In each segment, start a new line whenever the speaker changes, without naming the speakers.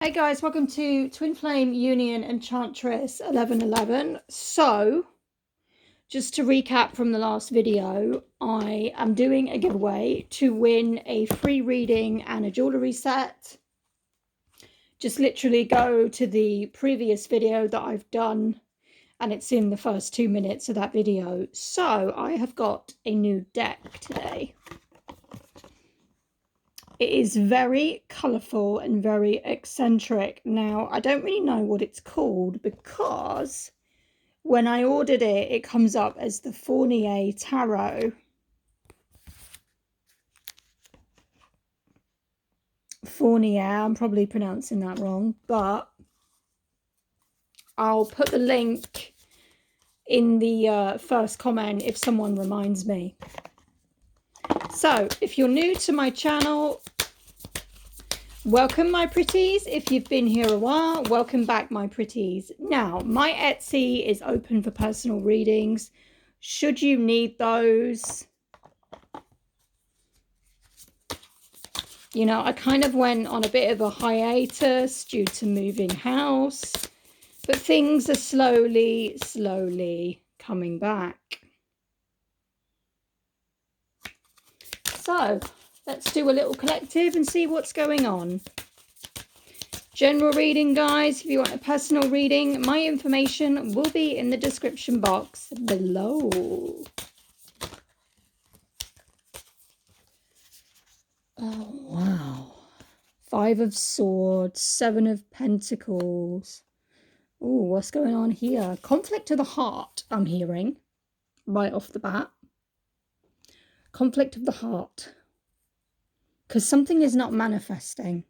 Hey guys, welcome to Twinflame Union Enchantress 1111. So, just to recap from the last video, I am doing a giveaway to win a free reading and a jewellery set. Just literally go to the previous video that I've done and it's in the first 2 minutes of that video. So, I have got a new deck today. It is very colourful and very eccentric. Now, I don't really know what it's called because when I ordered it, it comes up as the Fournier Tarot. Fournier, I'm probably pronouncing that wrong, but I'll put the link in the first comment if someone reminds me. So, if you're new to my channel, welcome my pretties. If you've been here a while, welcome back my pretties. Now, my Etsy is open for personal readings. Should you need those, you know, I kind of went on a bit of a hiatus due to moving house, but things are slowly coming back. So, let's do a little collective and see what's going on. General reading, guys. If you want a personal reading, my information will be in the description box below. Oh, wow. 5 of Swords, 7 of Pentacles. Oh, what's going on here? Conflict of the heart, I'm hearing, right off the bat. Conflict of the heart. Because something is not manifesting.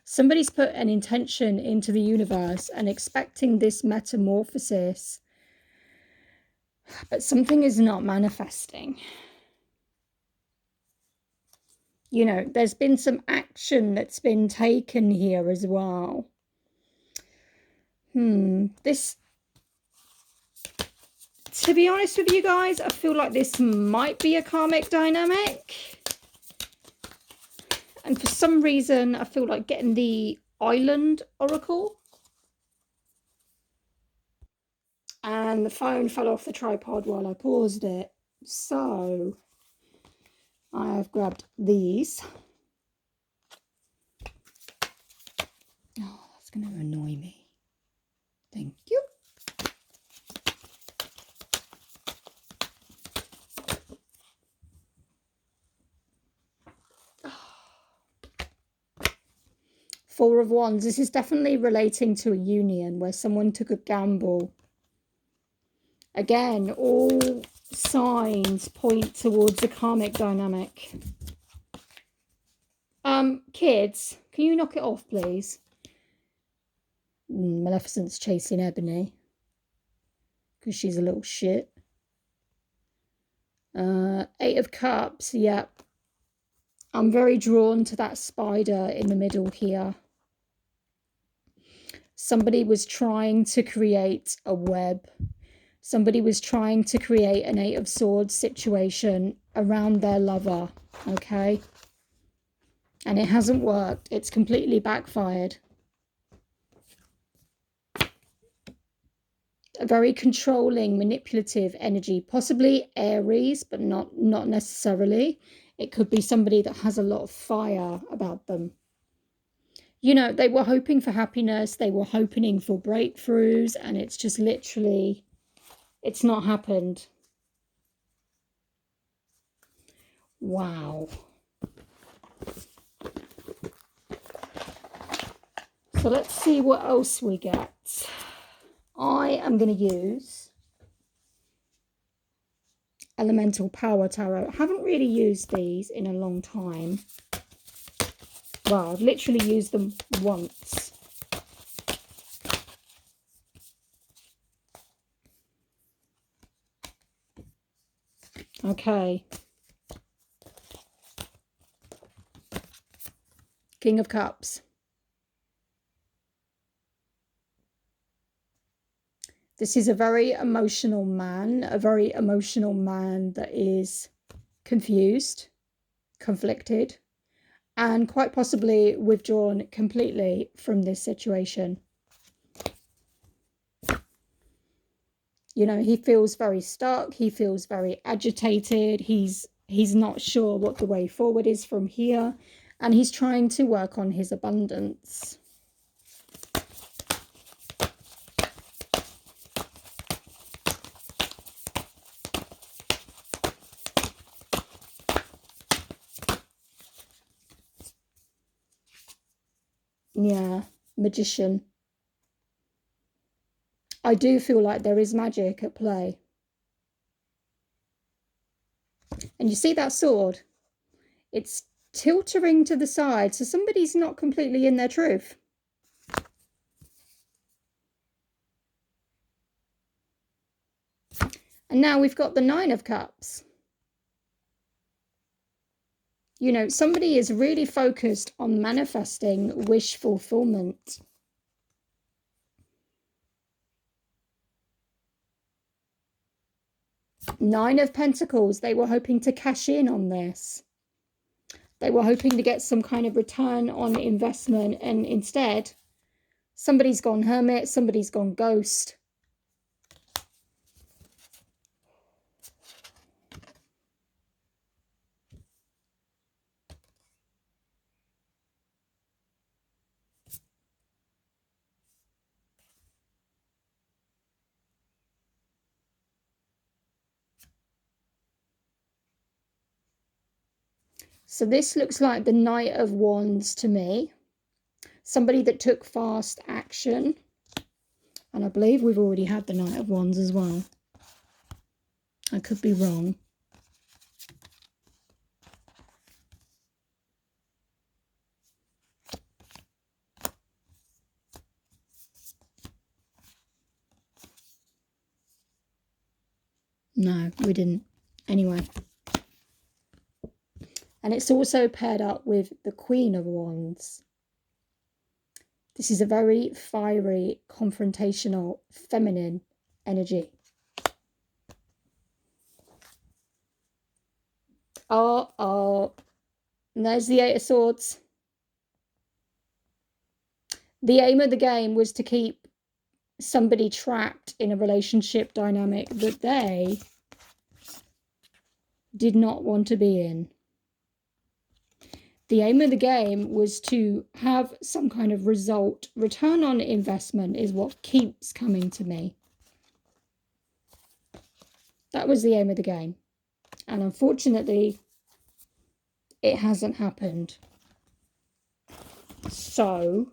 Somebody's put an intention into the universe and expecting this metamorphosis, but something is not manifesting. You know, there's been some action that's been taken here as well. This, to be honest with you guys, I feel like this might be a karmic dynamic. And for some reason, I feel like getting the Island Oracle. And the phone fell off the tripod while I paused it. So, I have grabbed these. Oh, that's going to annoy me. Thank you. Four of Wands. This is definitely relating to a union where someone took a gamble. Again, all signs point towards a karmic dynamic. Kids, can you knock it off, please? Maleficent's chasing Ebony because she's a little shit. 8 of Cups, yep. I'm very drawn to that spider in the middle here. Somebody was trying to create a web. Somebody was trying to create an 8 of Swords situation around their lover, okay? And it hasn't worked. It's completely backfired. A very controlling, manipulative energy, possibly Aries, but not necessarily. It could be somebody that has a lot of fire about them. You know, they were hoping for happiness, they were hoping for breakthroughs, and it's just literally, it's not happened. Wow. So let's see what else we get. I am going to use Elemental Power Tarot. I haven't really used these in a long time. Well, I've literally used them once. Okay. King of Cups. This is a very emotional man that is confused, conflicted, and quite possibly withdrawn completely from this situation. You know, he feels very stuck. He feels very agitated. He's not sure what the way forward is from here. And he's trying to work on his abundance. Yeah, magician. I do feel like there is magic at play. And you see that sword? It's tilting to the side, so somebody's not completely in their truth. And now we've got the 9 of Cups. You know, somebody is really focused on manifesting wish fulfillment. Nine of Pentacles, they were hoping to cash in on this. They were hoping to get some kind of return on investment, and instead, somebody's gone hermit, somebody's gone ghost. So this looks like the Knight of Wands to me. Somebody that took fast action. And I believe we've already had the Knight of Wands as well. I could be wrong. No, we didn't. Anyway. And it's also paired up with the Queen of Wands. This is a very fiery, confrontational, feminine energy. Oh. And there's the 8 of Swords. The aim of the game was to keep somebody trapped in a relationship dynamic that they did not want to be in. The aim of the game was to have some kind of result. Return on investment is what keeps coming to me. That was the aim of the game. And unfortunately, it hasn't happened. So,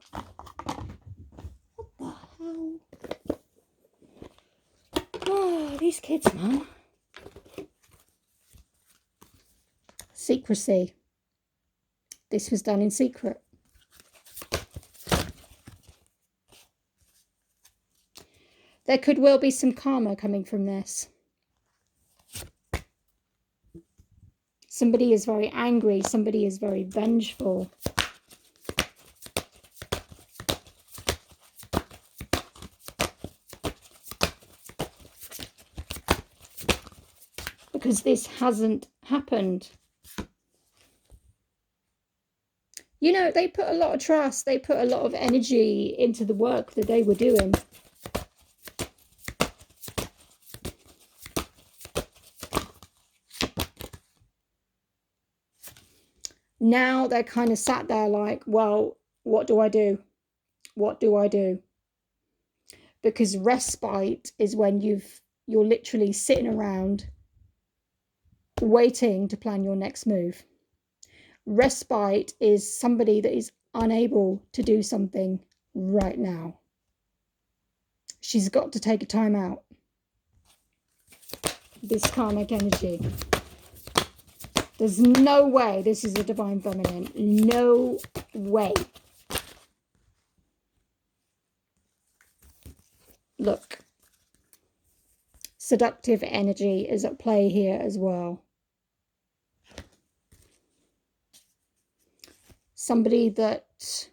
what the hell? Oh, these kids, man. Secrecy. This was done in secret. There could well be some karma coming from this. Somebody is very angry. Somebody is very vengeful. Because this hasn't happened. You know, they put a lot of trust, they put a lot of energy into the work that they were doing. Now they're kind of sat there like, well, what do I do? What do I do? Because respite is when you're literally sitting around waiting to plan your next move. Respite is somebody that is unable to do something right now. She's got to take a time out. This karmic energy. There's no way this is a divine feminine. No way. Look. Seductive energy is at play here as well. Somebody that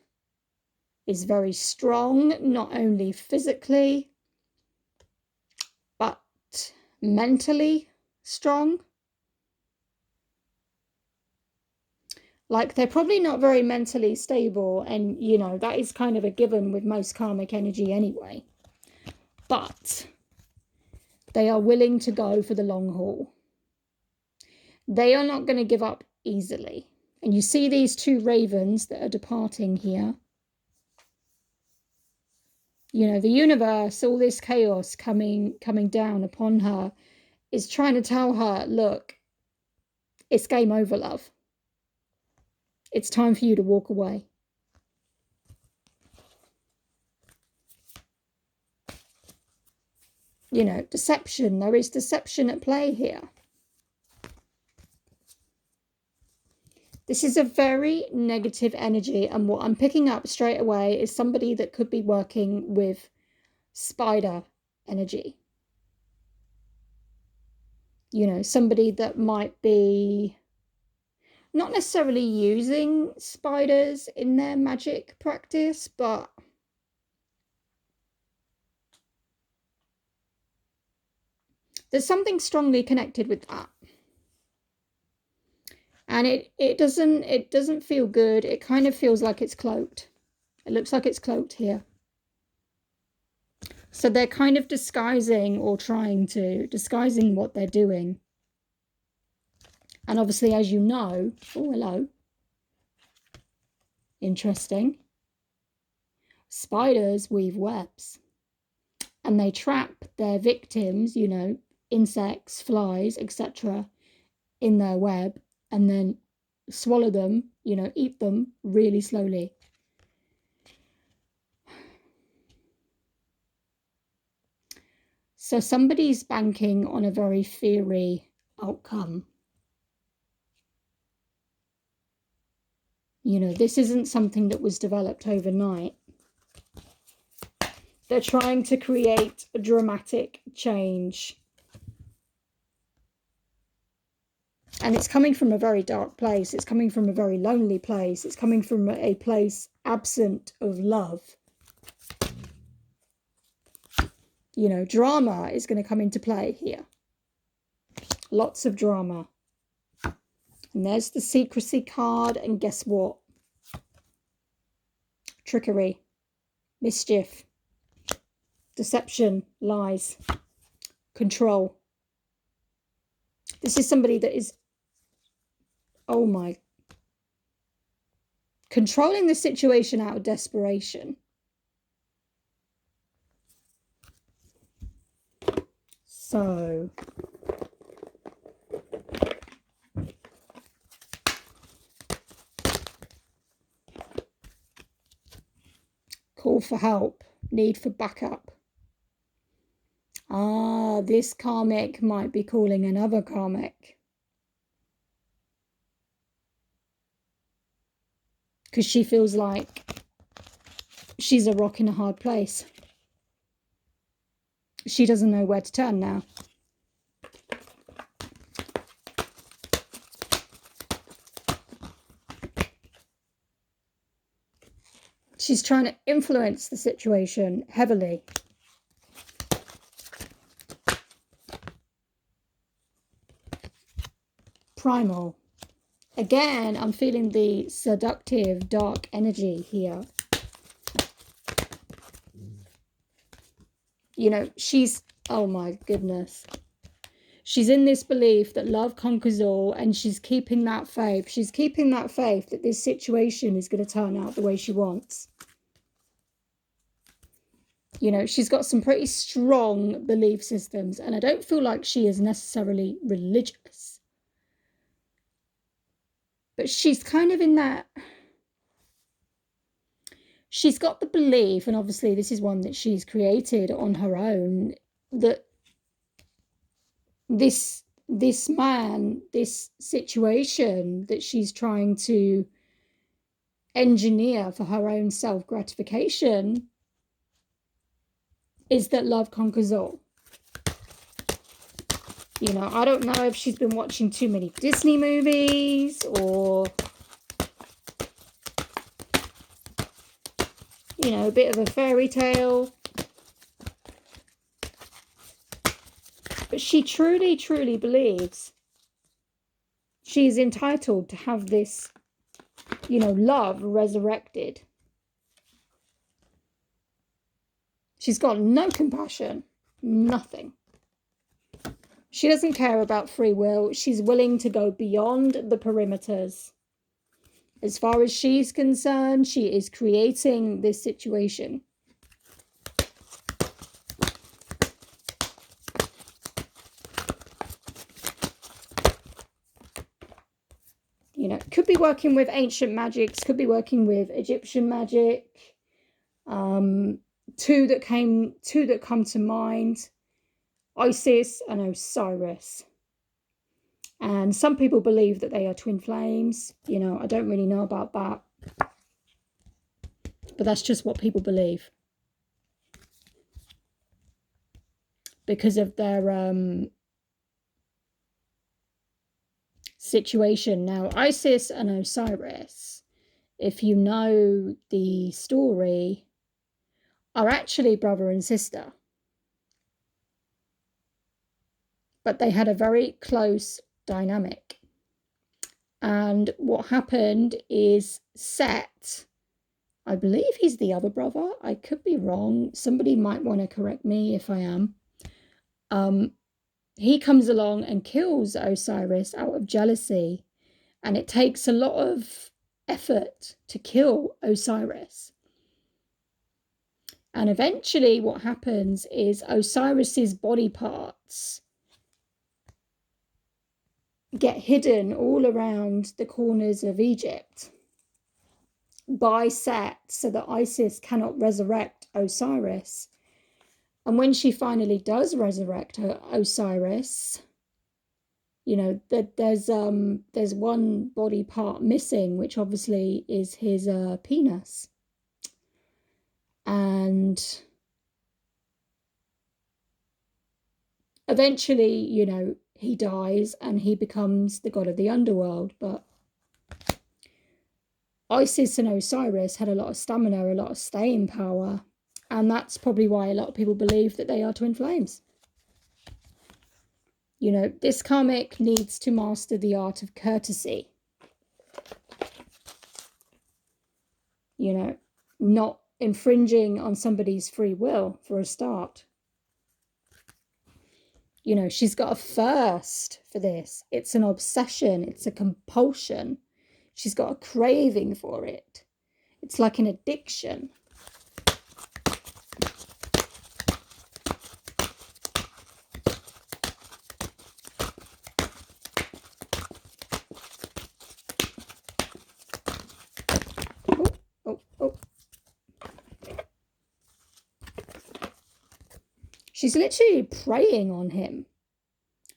is very strong, not only physically, but mentally strong. Like, they're probably not very mentally stable, and, you know, that is kind of a given with most karmic energy anyway. But they are willing to go for the long haul. They are not going to give up easily. And you see these two ravens that are departing here. You know, the universe, all this chaos coming down upon her is trying to tell her, look, it's game over, love. It's time for you to walk away. You know, deception. There is deception at play here. This is a very negative energy, and what I'm picking up straight away is somebody that could be working with spider energy. You know, somebody that might be not necessarily using spiders in their magic practice, but there's something strongly connected with that. And it doesn't feel good. It kind of feels like it's cloaked. It looks like it's cloaked here. So they're kind of disguising, or trying to disguising what they're doing. And obviously, as you know, oh, hello. Interesting. Spiders weave webs. And they trap their victims, you know, insects, flies, etc., in their web, and then swallow them, you know, eat them really slowly. So somebody's banking on a very fiery outcome. You know, this isn't something that was developed overnight. They're trying to create a dramatic change. And it's coming from a very dark place. It's coming from a very lonely place. It's coming from a place absent of love. You know, drama is going to come into play here. Lots of drama. And there's the secrecy card. And guess what? Trickery, mischief, deception, lies, control. This is somebody that is, oh my, controlling the situation out of desperation. So, call for help, need for backup. Ah, this karmic might be calling another karmic. Because she feels like she's a rock in a hard place. She doesn't know where to turn now. She's trying to influence the situation heavily. Primal. Again, I'm feeling the seductive, dark energy here. You know, she's, oh my goodness. She's in this belief that love conquers all, and she's keeping that faith. She's keeping that faith that this situation is going to turn out the way she wants. You know, she's got some pretty strong belief systems, and I don't feel like she is necessarily religious. But she's kind of in that, she's got the belief, and obviously this is one that she's created on her own, that this man, this situation that she's trying to engineer for her own self-gratification is that love conquers all. You know, I don't know if she's been watching too many Disney movies, or, you know, a bit of a fairy tale. But she truly, truly believes she is entitled to have this you know, love resurrected. She's got no compassion, nothing. She doesn't care about free will. She's willing to go beyond the perimeters. As far as she's concerned, she is creating this situation. You know, could be working with ancient magics, could be working with Egyptian magic. Two that come to mind: Isis and Osiris. And some people believe that they are twin flames. You know, I don't really know about that, but that's just what people believe because of their situation. Now, Isis and Osiris, if you know the story, are actually brother and sister. But they had a very close dynamic. And what happened is Set, I believe he's the other brother. I could be wrong. Somebody might want to correct me if I am. He comes along and kills Osiris out of jealousy. And it takes a lot of effort to kill Osiris. And eventually what happens is Osiris's body parts get hidden all around the corners of Egypt by Set so that Isis cannot resurrect Osiris. And when she finally does resurrect Osiris, you know, there's one body part missing, which obviously is his penis. And eventually, you know, he dies and he becomes the god of the underworld. But Isis and Osiris had a lot of stamina, a lot of staying power. And that's probably why a lot of people believe that they are twin flames. You know, this karmic needs to master the art of courtesy. You know, not infringing on somebody's free will for a start. You know, she's got a thirst for this. It's an obsession. It's a compulsion. She's got a craving for it. It's like an addiction. Oh. She's literally preying on him.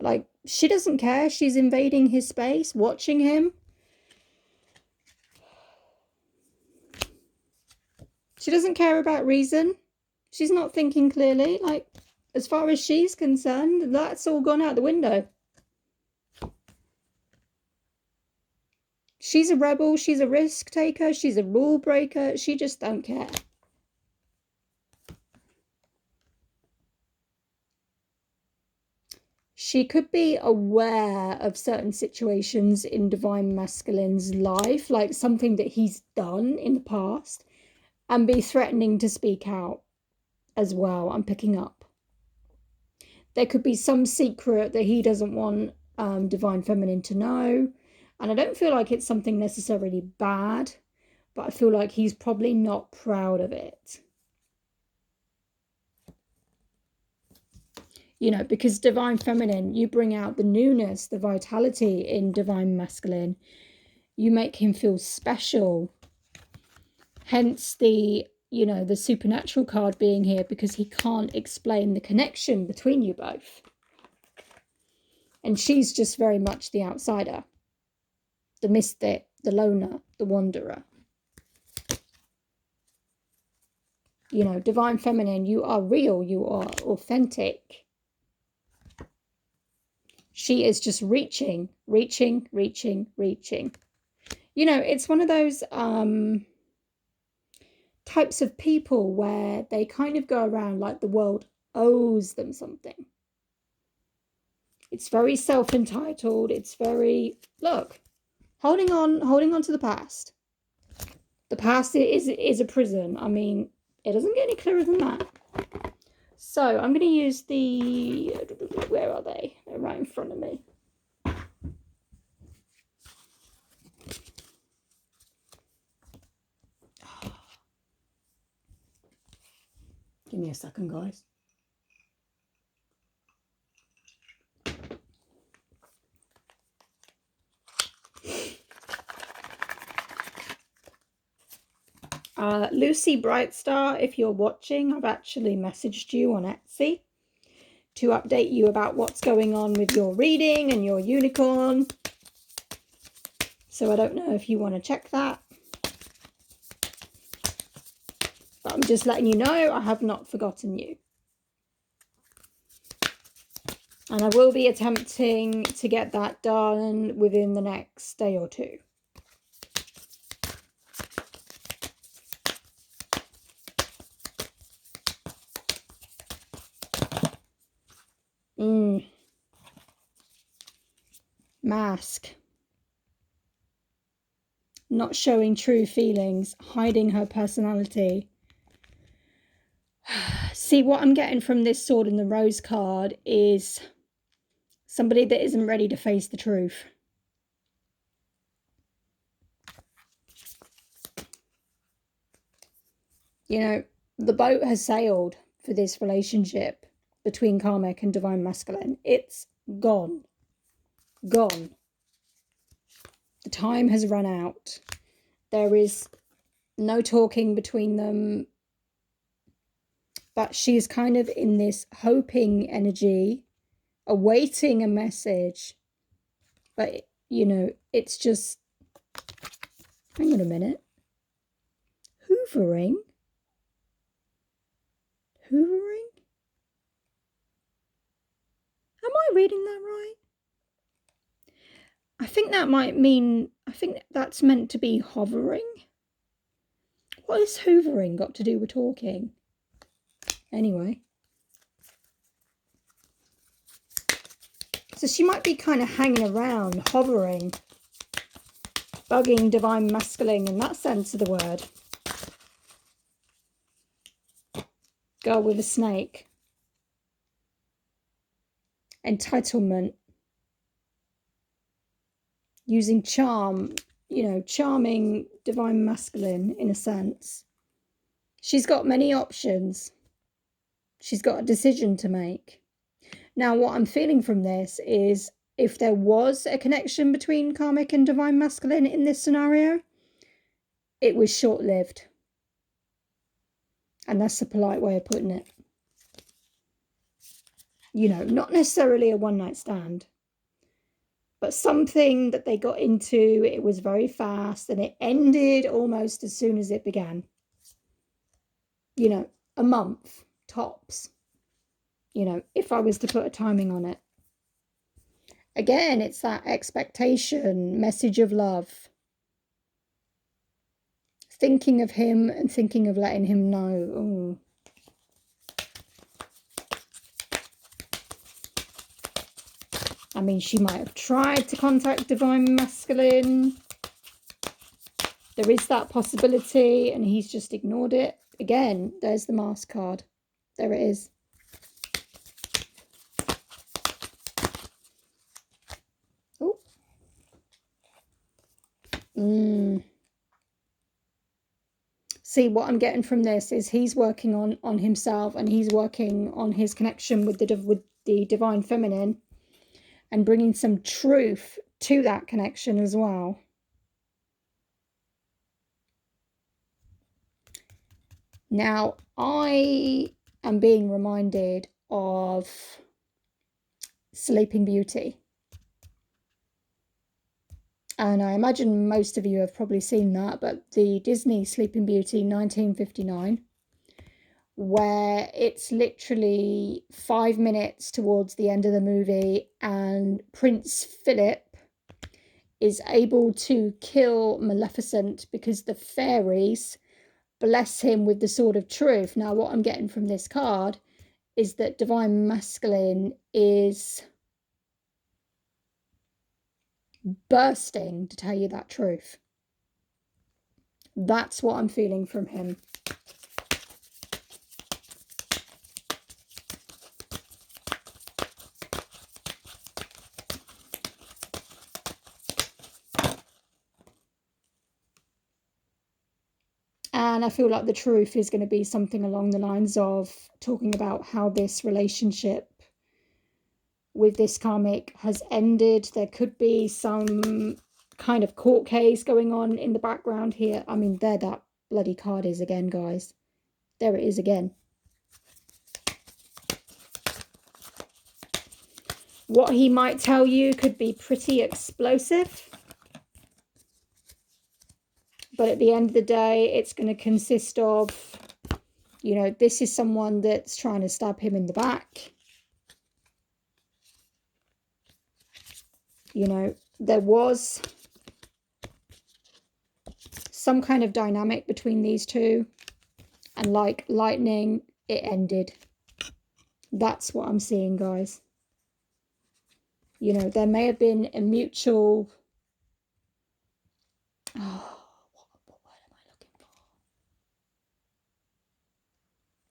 Like, she doesn't care. She's invading his space, watching him. She doesn't care about reason. She's not thinking clearly. Like, as far as she's concerned, that's all gone out the window. She's a rebel. She's a risk taker. She's a rule breaker. She just don't care. She could be aware of certain situations in Divine Masculine's life, like something that he's done in the past, and be threatening to speak out as well. I'm picking up. There could be some secret that he doesn't want Divine Feminine to know. And I don't feel like it's something necessarily bad, but I feel like he's probably not proud of it. You know, because Divine Feminine, you bring out the newness, the vitality in Divine Masculine. You make him feel special. Hence the, you know, the supernatural card being here, because he can't explain the connection between you both. And she's just very much the outsider, the mystic, the loner, the wanderer. You know, Divine Feminine, you are real, you are authentic. She is just reaching. You know, it's one of those types of people where they kind of go around like the world owes them something. It's very self-entitled. It's very, look, holding on to the past. The past is a prison. I mean, it doesn't get any clearer than that. So I'm going to use the... Where are they? They're right in front of me. Give me a second, guys. Lucy Brightstar, if you're watching, I've actually messaged you on Etsy to update you about what's going on with your reading and your unicorn. So I don't know if you want to check that. But I'm just letting you know I have not forgotten you. And I will be attempting to get that done within the next day or two. Mask. Not showing true feelings, hiding her personality. See, what I'm getting from this Sword in the Rose card is somebody that isn't ready to face the truth. You know, the boat has sailed for this relationship between Karmic and Divine Masculine. It's gone. Gone. The time has run out. There is no talking between them. But she's kind of in this hoping energy, awaiting a message. But, you know, it's just... Hang on a minute. Hoovering? Hoovering? Am I reading that right? I think that might mean... I think that's meant to be hovering. What has hoovering got to do with talking? Anyway. So she might be kind of hanging around, hovering, bugging Divine Masculine in that sense of the word. Girl with a snake. Entitlement. Using charm, you know, charming Divine Masculine in a sense. She's got many options. She's got a decision to make. Now, what I'm feeling from this is if there was a connection between Karmic and Divine Masculine in this scenario, it was short-lived. And that's a polite way of putting it. You know, not necessarily a one-night stand. But something that they got into, it was very fast and it ended almost as soon as it began. You know, a month, tops. You know, if I was to put a timing on it. Again, it's that expectation, message of love. Thinking of him and thinking of letting him know. Ooh. I mean, she might have tried to contact Divine Masculine. There is that possibility, and he's just ignored it. Again, there's the Mask card. There it is. Oh. See, what I'm getting from this is he's working on himself, and he's working on his connection with the Divine Feminine. And bringing some truth to that connection as well. Now, I am being reminded of Sleeping Beauty. And I imagine most of you have probably seen that, but the Disney Sleeping Beauty 1959, where it's literally 5 minutes towards the end of the movie and Prince Philip is able to kill Maleficent because the fairies bless him with the Sword of Truth. Now, what I'm getting from this card is that Divine Masculine is bursting to tell you that truth. That's what I'm feeling from him. And I feel like the truth is going to be something along the lines of talking about how this relationship with this karmic has ended. There could be some kind of court case going on in the background here. I mean, there that bloody card is again, guys. There it is again. What he might tell you could be pretty explosive. But at the end of the day, it's going to consist of, you know, this is someone that's trying to stab him in the back. You know, there was some kind of dynamic between these two. And like lightning, it ended. That's what I'm seeing, guys. You know, there may have been a mutual... Oh, what word am I looking for?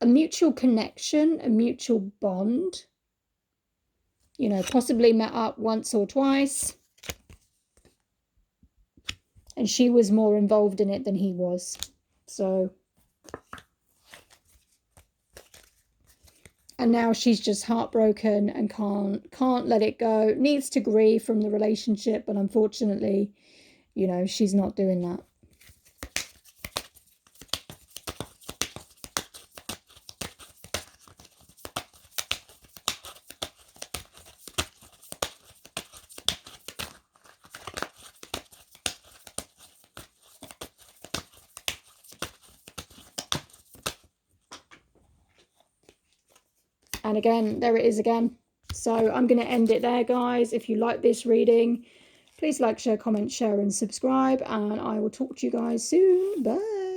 A mutual connection, a mutual bond. You know, possibly met up once or twice. And she was more involved in it than he was. So... And now she's just heartbroken and can't let it go. Needs to grieve from the relationship, but unfortunately, you know, she's not doing that. And again, there it is again. So I'm going to end it there, guys. If you like this reading, please like, share, comment, share, and subscribe. And I will talk to you guys soon. Bye.